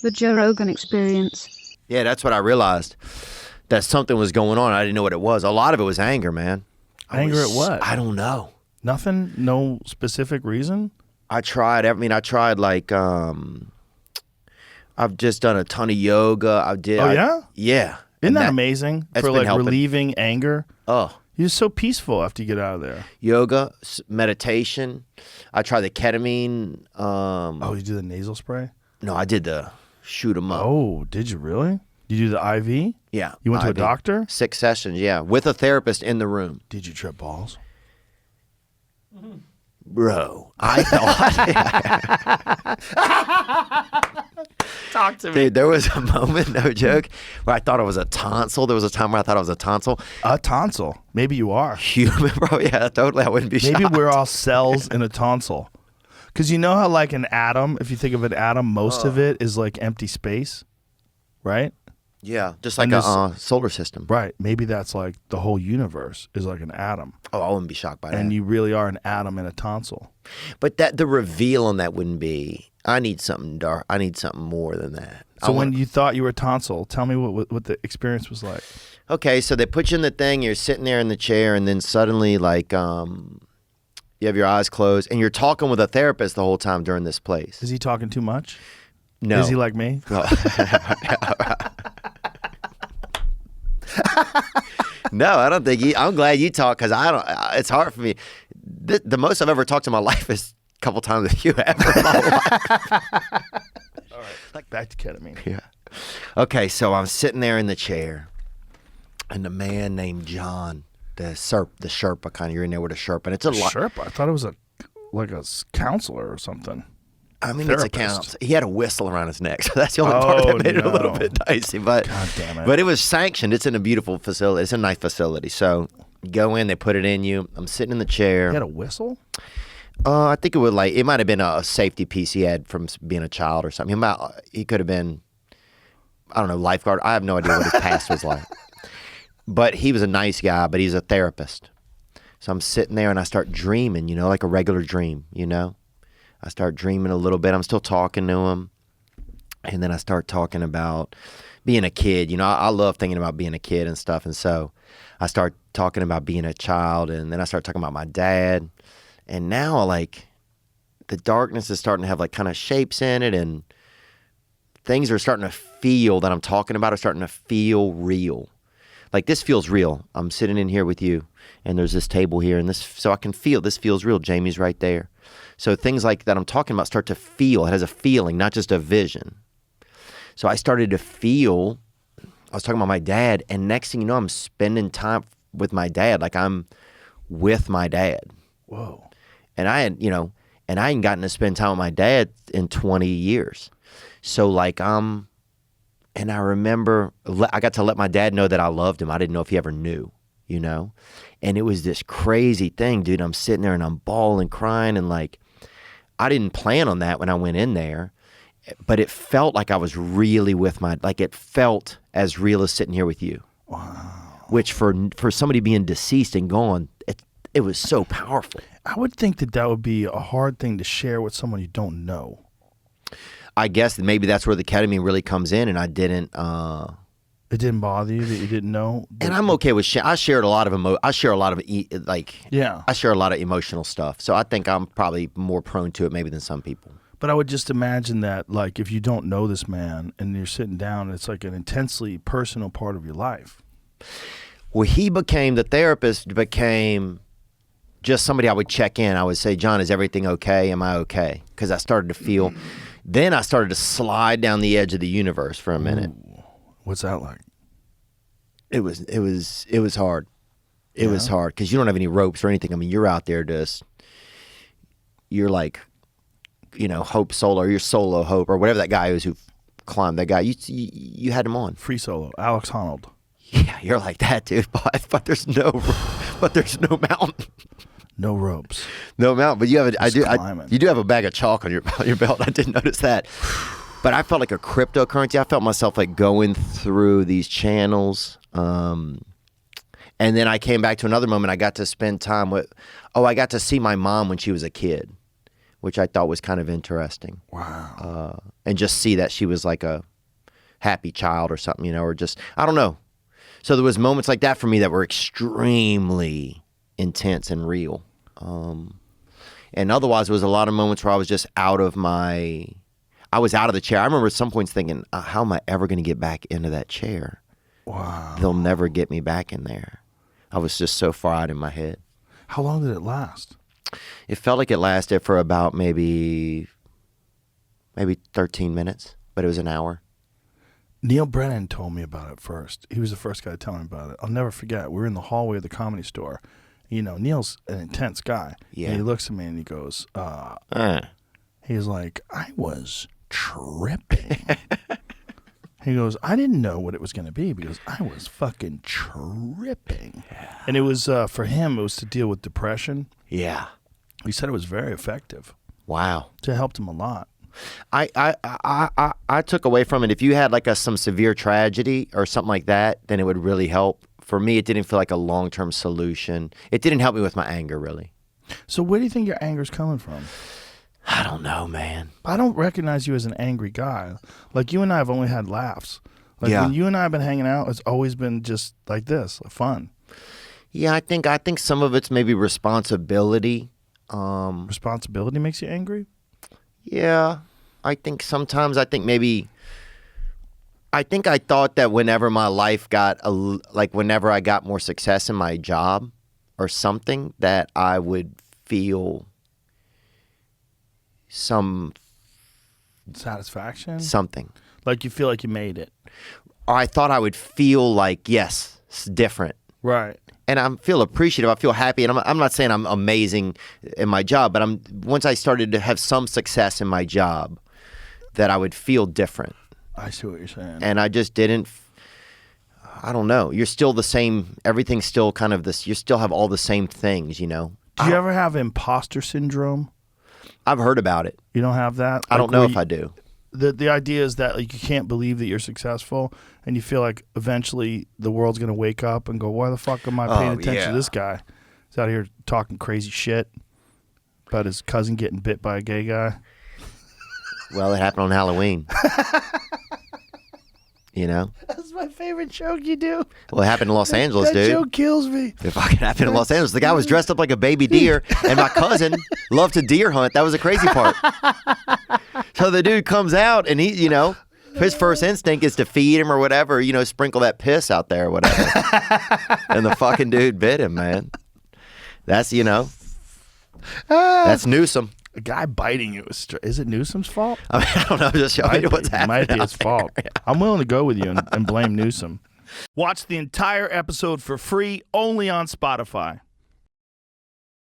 The Joe Rogan Experience. Yeah, that's what I realized. That something was going on. I didn't know what it was. A lot of it was anger, man. Anger at what? I don't know. Nothing? No specific reason? I tried like, I've just done a ton of yoga. Yeah? Yeah. Isn't that amazing? For like helping. Relieving anger? Oh. You're so peaceful after you get out of there. Yoga, meditation. I tried the ketamine. You do the nasal spray? No, I did the shoot 'em up. Oh, did you really? You do the IV? Yeah. You went to a IV. doctor? 6 sessions, yeah, with a therapist in the room. Did you trip balls? Bro, I thought... Talk to me. Dude, there was a moment, no joke, where I thought it was a tonsil. There was a time where I thought it was a tonsil. A tonsil. Maybe you are. Human, bro. Yeah, totally. I wouldn't be shocked. Maybe we're all cells in a tonsil. Because you know how like an atom, if you think of an atom, most of it is like empty space, right? Yeah, just like a solar system. Right. Maybe that's like the whole universe is like an atom. Oh, I wouldn't be shocked by that. And you really are an atom in a tonsil. But the reveal on that wouldn't be, I need something dark. I need something more than that. So when you thought you were a tonsil, tell me what the experience was like. Okay, so they put you in the thing, you're sitting there in the chair, and then suddenly like you have your eyes closed, and you're talking with a therapist the whole time during this place. Is he talking too much? No. Is he like me? No, I don't think I'm glad you talk because it's hard for me. The most I've ever talked in my life is a couple times with you ever in my life. All right, like back to ketamine. Yeah. Okay, so I'm sitting there in the chair, and the man named John, the Sherpa kind of, you're in there with a Sherpa, and it's a lot. Sherpa? I thought it was like a counselor or something. I mean, Therapist. it's a counsel. He had a whistle around his neck, so that's the only part that made it a little bit dicey. But God damn it. But it was sanctioned. It's in a beautiful facility. It's a nice facility. So you go in, they put it in you. I'm sitting in the chair. He had a whistle? I think it might have been a safety piece he had from being a child or something. He could have been, I don't know, lifeguard. I have no idea what his past was like. But he was a nice guy, but he's a therapist. So I'm sitting there and I start dreaming, like a regular dream, I start dreaming a little bit. I'm still talking to him. And then I start talking about being a kid. I love thinking about being a kid and stuff. And so I start talking about being a child. And then I start talking about my dad. And now, like, the darkness is starting to have, like, kind of shapes in it. And things are starting to feel that I'm talking about are starting to feel real. Like, this feels real. I'm sitting in here with you. And there's this table here. And so I can feel this feels real. Jamie's right there. So things like that I'm talking about start to feel. It has a feeling, not just a vision. So I started to feel, I was talking about my dad, and next thing you know, I'm spending time with my dad. Like I'm with my dad. Whoa. And I hadn't gotten to spend time with my dad in 20 years. So like and I remember I got to let my dad know that I loved him. I didn't know if he ever knew, And it was this crazy thing, dude. I'm sitting there and I'm bawling, crying, and like, I didn't plan on that when I went in there, but it felt like I was really with it felt as real as sitting here with you. Wow. Which for somebody being deceased and gone, it was so powerful. I would think that would be a hard thing to share with someone you don't know. I guess that maybe that's where the ketamine really comes in, and I didn't. It didn't bother you that you didn't know? And I'm okay with I shared a lot of I share a lot of emotional stuff. So I think I'm probably more prone to it maybe than some people. But I would just imagine that, like, if you don't know this man and you're sitting down, it's like an intensely personal part of your life. Well, the therapist became just somebody I would check in. I would say, John, is everything okay? Am I okay? Because I started to feel, then I started to slide down the edge of the universe for a minute. Ooh. What's that like? It was hard. It was hard because you don't have any ropes or anything. I mean, you're out there you're like, Hope Solo, or you're Solo Hope, or whatever that guy is who climbed. That guy, you had him on. Free solo, Alex Honnold. Yeah, you're like that, dude. But there's no mountain. No ropes. No mountain. But you do have a bag of chalk on your belt. I didn't notice that. But I felt like a cryptocurrency. I felt myself like going through these channels. And then I came back to another moment. I got to spend time I got to see my mom when she was a kid. which I thought was kind of interesting. Wow. And just see that she was like a happy child or something, you know, or just, I don't know. So there was moments like that for me that were extremely intense and real. And otherwise, there was a lot of moments where I was just out of the chair. I remember at some points thinking, how am I ever going to get back into that chair? Wow. They'll never get me back in there. I was just so far out in my head. How long did it last? It felt like it lasted for about maybe 13 minutes, but it was an hour. Neil Brennan told me about it first. He was the first guy to tell me about it. I'll never forget. We were in the hallway of the Comedy Store. You know, Neil's an intense guy. Yeah. And he looks at me and he goes, he's like, I was tripping. He goes, I didn't know what it was going to be because I was fucking tripping. Yeah. And it was, for him, it was to deal with depression. Yeah. He said it was very effective. Wow. It helped him a lot. I took away from it, if you had like some severe tragedy or something like that, then it would really help. For me, it didn't feel like a long-term solution. It didn't help me with my anger, really. So where do you think your anger's coming from? I don't know, man. I don't recognize you as an angry guy. Like, you and I have only had laughs. Like, Yeah. when you and I have been hanging out, it's always been just like this, fun. Yeah, I think some of it's maybe responsibility. Responsibility makes you angry? Yeah, I think sometimes I thought that whenever my life whenever I got more success in my job or something, that I would feel some satisfaction? Something. Like you feel like you made it. Or I thought I would feel like, yes, it's different. Right. And I feel appreciative. I feel happy. And I'm not saying I'm amazing in my job, but once I started to have some success in my job, that I would feel different. I see what you're saying. And I just didn't. I don't know. You're still the same. Everything's still kind of this. You still have all the same things, you know. Do you ever have imposter syndrome? I've heard about it. You don't have that? I don't know if I do. The idea is that like you can't believe that you're successful, and you feel like eventually the world's gonna wake up and go, "Why the fuck am I paying attention to this guy? He's out here talking crazy shit about his cousin getting bit by a gay guy." Well, it happened on Halloween. You know? That's my favorite joke you do. Well, it happened in Los Angeles, that dude. That joke kills me. It fucking happened in Los Angeles. The guy was dressed up like a baby deer, and my cousin loved to deer hunt. That was the crazy part. So the dude comes out, and he, you know, his first instinct is to feed him or whatever, you know, sprinkle that piss out there or whatever. And the fucking dude bit him, man. That's, you know, that's Newsom. A guy biting you is it Newsom's fault? I mean, I don't know. Just show me what's happening. It might be his fault. Yeah. I'm willing to go with you and blame Newsom. Watch the entire episode for free only on Spotify.